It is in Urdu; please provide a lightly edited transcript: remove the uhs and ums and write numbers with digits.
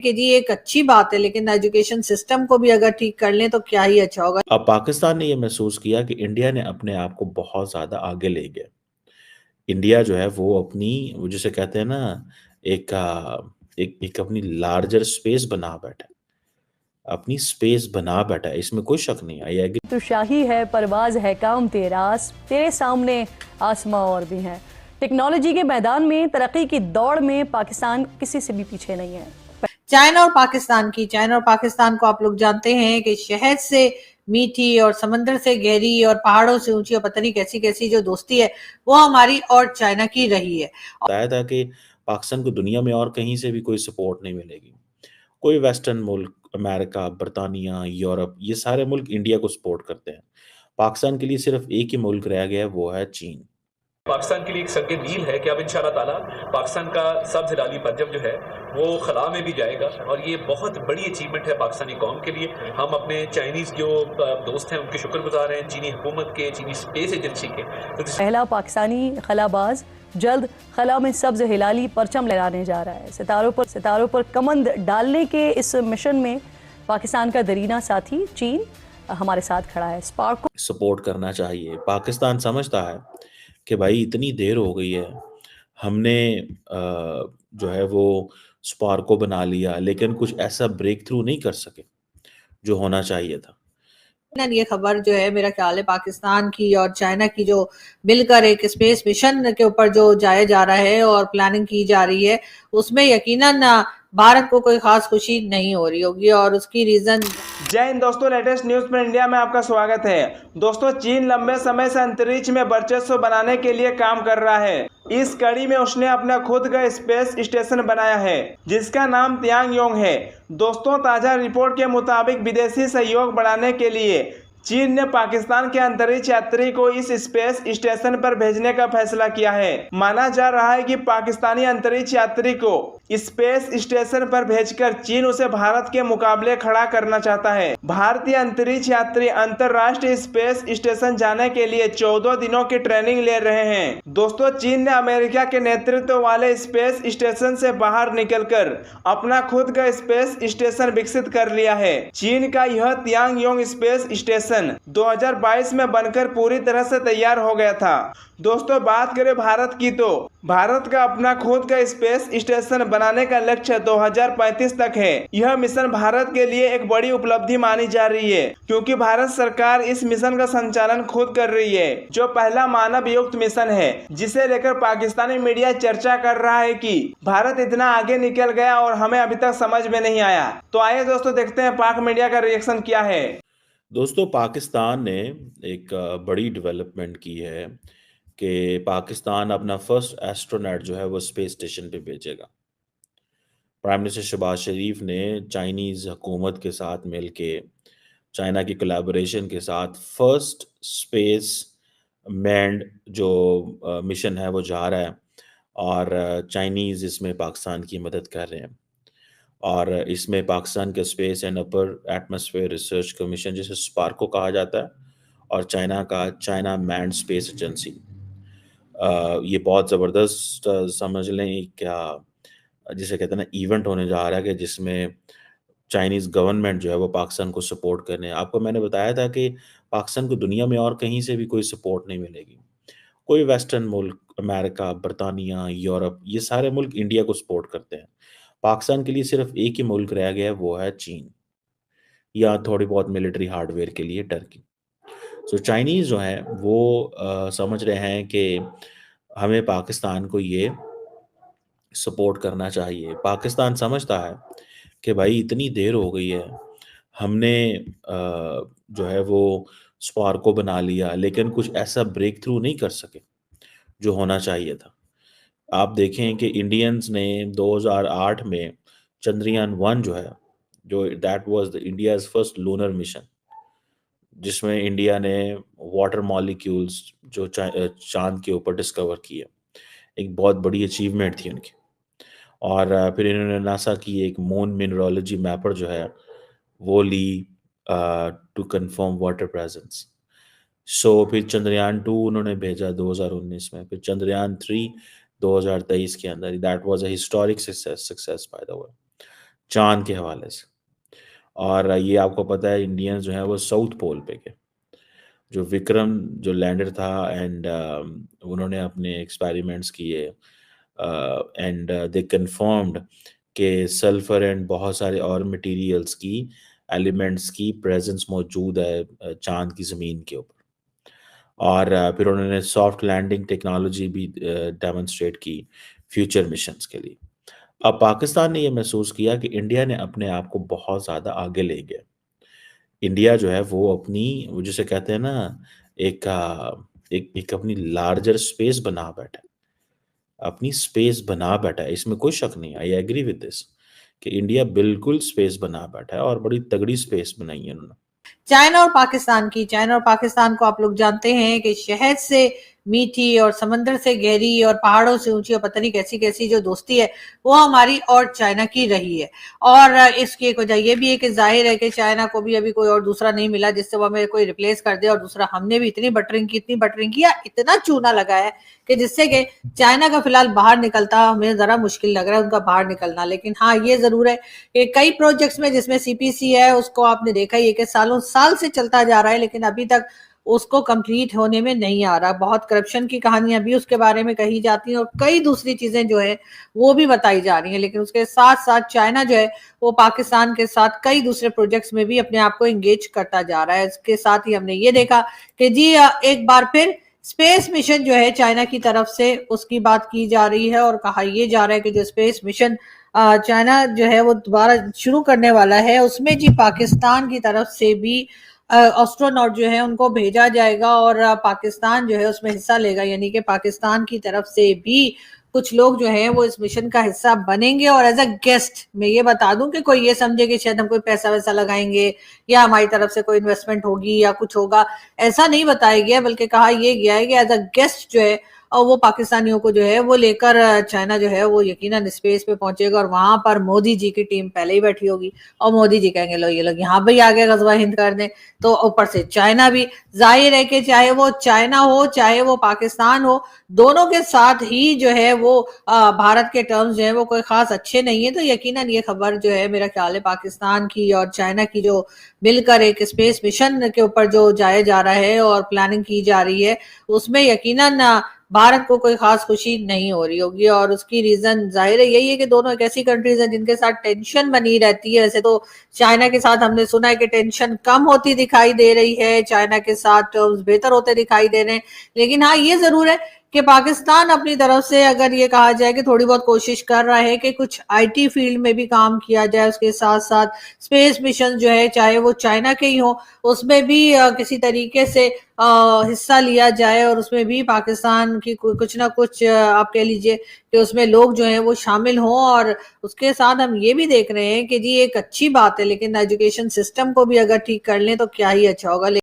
کہ جی ایک اچھی بات ہے، لیکن ایجوکیشن سسٹم کو بھی اگر ٹھیک کر لیں تو کیا ہی اچھا ہوگا۔ اب پاکستان نے یہ محسوس کیا کہ انڈیا نے اپنے آپ کو بہت زیادہ آگے لے گیا۔ انڈیا جو ہے وہ اپنی، وہ جسے کہتے ہیں نا، ایک اپنی لارجر سپیس بنا بیٹھا، اپنی سپیس بنا بیٹھا ہے، اس میں کوئی شک نہیں آئی ہے۔ تو شاہی ہے پرواز ہے کام تیراس، تیرے سامنے آسماں اور بھی ہیں۔ ٹیکنالوجی کے میدان میں ترقی کی دوڑ میں پاکستان کسی سے بھی پیچھے نہیں ہے۔ چائنا اور پاکستان کو آپ لوگ جانتے ہیں کہ شہد سے میٹھی اور سمندر سے گہری اور پہاڑوں سے اونچی اور پتہ نہیں کیسی کیسی جو دوستی ہے وہ ہماری اور چائنا کی رہی ہے۔ بتایا تھا کہ پاکستان کو دنیا میں اور کہیں سے بھی کوئی سپورٹ نہیں ملے گی، کوئی ویسٹرن ملک، امریکہ، برطانیہ، یورپ، یہ سارے ملک انڈیا کو سپورٹ کرتے ہیں۔ پاکستان کے لیے صرف ایک ہی ملک رہ گیا ہے، وہ ہے چین۔ پاکستان کے لیے ایک سنگ میل ہے کہ اب انشاءاللہ تعالیٰ پاکستان کا سبز ہلالی پرچم جو ہے وہ خلا میں بھی جائے گا، اور یہ بہت بڑی اچیومنٹ ہے پاکستانی قوم کے لیے۔ ہم اپنے چائنیز جو دوست ہیں ان کے شکر گزار ہیں، چینی حکومت کے، چینی اسپیس ایجنسی کے۔ پہلا پاکستانی خلا باز جلد خلا میں سبز ہلالی پرچم لہرانے جا رہا ہے۔ ستاروں پر کمند ڈالنے کے اس مشن میں پاکستان کا درینہ ساتھی چین ہمارے ساتھ کھڑا ہے۔ اسپارک کو سپورٹ کرنا چاہیے۔ پاکستان سمجھتا ہے کہ بھائی اتنی دیر ہو گئی ہے، ہم نے جو ہے وہ اسپارک کو بنا لیا، لیکن کچھ ایسا بریک تھرو نہیں کر سکے جو ہونا چاہیے تھا۔ یہ خبر جو ہے میرا خیال ہے پاکستان کی اور چائنا کی جو مل کر ایک اسپیس مشن کے اوپر جو جایا جا رہا ہے اور پلاننگ کی جا رہی ہے، اس میں یقیناً بھارت کو کوئی خاص خوشی نہیں ہو رہی ہوگی، اور اس کی ریزن جے ہند دوستو، لیٹسٹ نیوز پر انڈیا میں آپ کا سواگت ہے۔ دوستو، چین لمبے سمے سے انترکش میں برچسپ بنانے کے لیے کام کر رہا ہے۔ اس کڑی میں اس نے اپنا خود کا اسپیس اسٹیشن بنایا ہے جس کا نام تیانگ یونگ ہے۔ دوستو، تازہ رپورٹ کے مطابق بدیسی سہیوگ بڑھانے کے لیے چین نے پاکستان کے انترکش یاتری کو اس اسپیس اسٹیشن پر بھیجنے کا فیصلہ کیا ہے۔ مانا جا رہا ہے کہ پاکستانی انترکش یاتری کو اسپیس اسٹیشن پر بھیج کر چین اسے بھارت کے مقابلے کھڑا کرنا چاہتا ہے۔ بھارتی انترکش یاتری انترراشٹریہ اسپیس اسٹیشن جانے کے لیے 14 دنوں کی ٹریننگ لے رہے ہیں۔ دوستو، چین نے امریکہ کے نیترتو والے اسپیس اسٹیشن سے باہر نکل کر اپنا خود کا اسپیس اسٹیشن وکست کر لیا ہے۔ چین کا یہ تیانگ یونگ اسپیس اسٹیشن 2022 میں بن کر پوری طرح سے تیار ہو گیا تھا۔ دوستو، بات کریں بھارت کی تو بھارت کا اپنا خود کا اسپیس اسٹیشن بنانے کا لکشیہ 2035 تک ہے۔ یہ مشن بھارت کے لیے ایک بڑی اپلبدھی مانی جا رہی ہے، کیونکہ بھارت سرکار اس مشن کا سنچالن خود کر رہی ہے، جو پہلا مانو یکت مشن ہے، جسے لے کر پاکستانی میڈیا چرچا کر رہا ہے کہ بھارت اتنا آگے نکل گیا اور ہمیں ابھی تک سمجھ میں نہیں آیا۔ تو آئیے دوستو دیکھتے ہیں پاک میڈیا کا ری ایکشن کیا ہے۔ دوستو، پاکستان نے ایک بڑی ڈیولپمنٹ کی ہے کہ پاکستان اپنا فرسٹ ایسٹرونیٹ جو ہے وہ اسپیس اسٹیشن پہ بھیجے گا۔ پرائم منسٹر شہباز شریف نے چائنیز حکومت کے ساتھ مل کے، چائنا کی کولیبوریشن کے ساتھ، فرسٹ اسپیس مینڈ جو مشن ہے وہ جا رہا ہے، اور چائنیز اس میں پاکستان کی مدد کر رہے ہیں، اور اس میں پاکستان کے space and upper atmosphere research commission جسے اسپارک کو کہا جاتا ہے، اور چائنا کا چائنا مینڈ اسپیس ایجنسی، یہ بہت زبردست سمجھ لیں کیا جسے کہتے ہیں نا ایونٹ ہونے جا رہا ہے، کہ جس میں چائنیز گورنمنٹ جو ہے وہ پاکستان کو سپورٹ کرنے۔ آپ کو میں نے بتایا تھا کہ پاکستان کو دنیا میں اور کہیں سے بھی کوئی سپورٹ نہیں ملے گی، کوئی ویسٹرن ملک، امریکہ، برطانیہ، یورپ، یہ سارے ملک انڈیا کو سپورٹ کرتے ہیں۔ پاکستان کے لیے صرف ایک ہی ملک رہ گیا ہے، وہ ہے چین، یا تھوڑی بہت ملٹری ہارڈ ویئر کے لیے ٹرکی۔ سو چائنیز جو ہیں وہ سمجھ رہے ہیں کہ ہمیں پاکستان کو یہ سپورٹ کرنا چاہیے۔ پاکستان سمجھتا ہے کہ بھائی اتنی دیر ہو گئی ہے، ہم نے جو ہے وہ اسپارک کو بنا لیا، لیکن کچھ ایسا بریک تھرو نہیں کر سکے جو ہونا چاہیے تھا۔ آپ دیکھیں کہ انڈینز نے 2008 میں چندریان 1 جو ہے، جو that was India's first lunar mission, جس میں انڈیا نے واٹر مالیکیولز جو چاند کے اوپر ڈسکور کیے، ایک بہت بڑی اچیومنٹ تھی ان کی۔ اور پھر انہوں نے ناسا کی ایک مون منرالوجی میپر جو ہے وہ لی ٹو کنفرم واٹر پریزنس۔ سو پھر چندریان 2 انہوں نے بھیجا 2019 میں، پھر چندریان 3 2023 کے اندر۔ That was a historic success by the way. چاند کے حوالے سے. اور یہ آپ کو پتہ ہے انڈینز جو ہیں وہ ساؤتھ پول پہ گئے. جو وکرم جو لینڈر تھا اینڈ انہوں نے اپنے ایکسپیریمنٹس کیے اینڈ دے کنفرمڈ کہ سلفر اینڈ بہت سارے اور مٹیریلس کی ایلیمنٹس کی پریزنس موجود ہے چاند کی زمین کے اوپر. اور پھر انہوں نے سافٹ لینڈنگ ٹیکنالوجی بھی ڈیمونسٹریٹ کی فیوچر مشنز کے لیے. اب پاکستان نے یہ محسوس کیا کہ انڈیا نے اپنے آپ کو بہت زیادہ آگے لے گیا. انڈیا جو ہے وہ اپنی وہ جسے کہتے ہیں نا ایک اپنی لارجر اسپیس بنا بیٹھا ہے، اپنی اسپیس بنا بیٹھا ہے. اس میں کوئی شک نہیں. آئی ایگری ود دس کہ انڈیا بالکل اسپیس بنا بیٹھا ہے اور بڑی تگڑی اسپیس بنائی ہے انہوں نے. چائنا اور پاکستان کو آپ لوگ جانتے ہیں کہ شہد سے میٹھی اور سمندر سے گہری اور پہاڑوں سے اونچی اور پتہ نہیں کیسی کیسی جو دوستی ہے وہ ہماری اور چائنا کی رہی ہے. اور اس کی ایک وجہ یہ بھی ہے کہ ظاہر ہے کہ چائنا کو بھی ابھی کوئی اور دوسرا نہیں ملا جس سے وہ ہمیں کوئی ریپلیس کر دے. اور دوسرا ہم نے بھی اتنی بٹرنگ کیا اتنا چونا لگا ہے کہ جس سے کہ چائنا کا فی الحال باہر نکلتا ہمیں ذرا مشکل لگ رہا ہے ان کا باہر نکلنا. لیکن ہاں یہ ضرور ہے کہ کئی پروجیکٹس میں جس میں سی پی سی ہے اس کو آپ نے دیکھا یہ کہ سال سے چلتا جا رہا ہے لیکن ابھی تک اس کو کمپلیٹ ہونے میں نہیں آ رہا. بہت کرپشن کی کہانیاں بھی اس کے بارے میں کہی جاتی ہیں اور کئی دوسری چیزیں جو ہے وہ بھی بتائی جا رہی ہیں. لیکن اس کے ساتھ ساتھ چائنا جو ہے وہ پاکستان کے ساتھ کئی دوسرے پروجیکٹس میں بھی اپنے آپ کو انگیج کرتا جا رہا ہے. اس کے ساتھ ہی ہم نے یہ دیکھا کہ جی ایک بار پھر اسپیس مشن جو ہے چائنا کی طرف سے اس کی بات کی جا رہی ہے اور کہا یہ جا رہا ہے کہ جو اسپیس مشن چائنا جو ہے وہ دوبارہ شروع کرنے والا ہے اس میں جی پاکستان کی طرف سے بھی ایسٹروناٹ جو ہے ان کو بھیجا جائے گا اور پاکستان جو ہے اس میں حصہ لے گا. یعنی کہ پاکستان کی طرف سے بھی کچھ لوگ جو ہیں وہ اس مشن کا حصہ بنیں گے. اور ایز اے گیسٹ میں یہ بتا دوں کہ کوئی یہ سمجھے کہ شاید ہم کوئی پیسہ ویسا لگائیں گے یا ہماری طرف سے کوئی انویسٹمنٹ ہوگی یا کچھ ہوگا، ایسا نہیں بتایا گیا بلکہ کہا یہ گیا ہے کہ ایز اے گیسٹ جو ہے اور وہ پاکستانیوں کو جو ہے وہ لے کر چائنا جو ہے وہ یقیناً اسپیس پہ پہنچے گا. اور وہاں پر مودی جی کی ٹیم پہلے ہی بیٹھی ہوگی اور مودی جی کہیں گے لو یہ لوگ یہاں پہ آگے غزوہ ہند کر دیں. تو اوپر سے چائنا بھی ظاہر ہے کہ چاہے وہ چائنا ہو چاہے وہ پاکستان ہو دونوں کے ساتھ ہی جو ہے وہ بھارت کے ٹرمز جو ہیں وہ کوئی خاص اچھے نہیں ہیں. تو یقیناً یہ خبر جو ہے میرا خیال ہے پاکستان کی اور چائنا کی جو مل کر ایک اسپیس مشن کے اوپر جو جایا جا رہا ہے اور پلاننگ کی جا رہی ہے اس میں یقیناً بھارت کو کوئی خاص خوشی نہیں ہو رہی ہوگی. اور اس کی ریزن ظاہر ہے یہی ہے کہ دونوں ایک ایسی کنٹریز ہیں جن کے ساتھ ٹینشن بنی رہتی ہے. ویسے تو چائنا کے ساتھ ہم نے سنا ہے کہ ٹینشن کم ہوتی دکھائی دے رہی ہے، چائنا کے ساتھ ٹرمز بہتر ہوتے دکھائی دے رہے ہیں. لیکن ہاں یہ ضرور ہے کہ پاکستان اپنی طرف سے اگر یہ کہا جائے کہ تھوڑی بہت کوشش کر رہا ہے کہ کچھ آئی ٹی فیلڈ میں بھی کام کیا جائے، اس کے ساتھ ساتھ اسپیس مشن جو ہے چاہے وہ چائنا کے ہی ہوں اس میں بھی کسی طریقے سے حصہ لیا جائے اور اس میں بھی پاکستان کی کچھ نہ کچھ آپ کہہ لیجئے کہ اس میں لوگ جو ہیں وہ شامل ہوں. اور اس کے ساتھ ہم یہ بھی دیکھ رہے ہیں کہ جی ایک اچھی بات ہے لیکن ایجوکیشن سسٹم کو بھی اگر ٹھیک کر لیں تو کیا ہی اچھا ہوگا.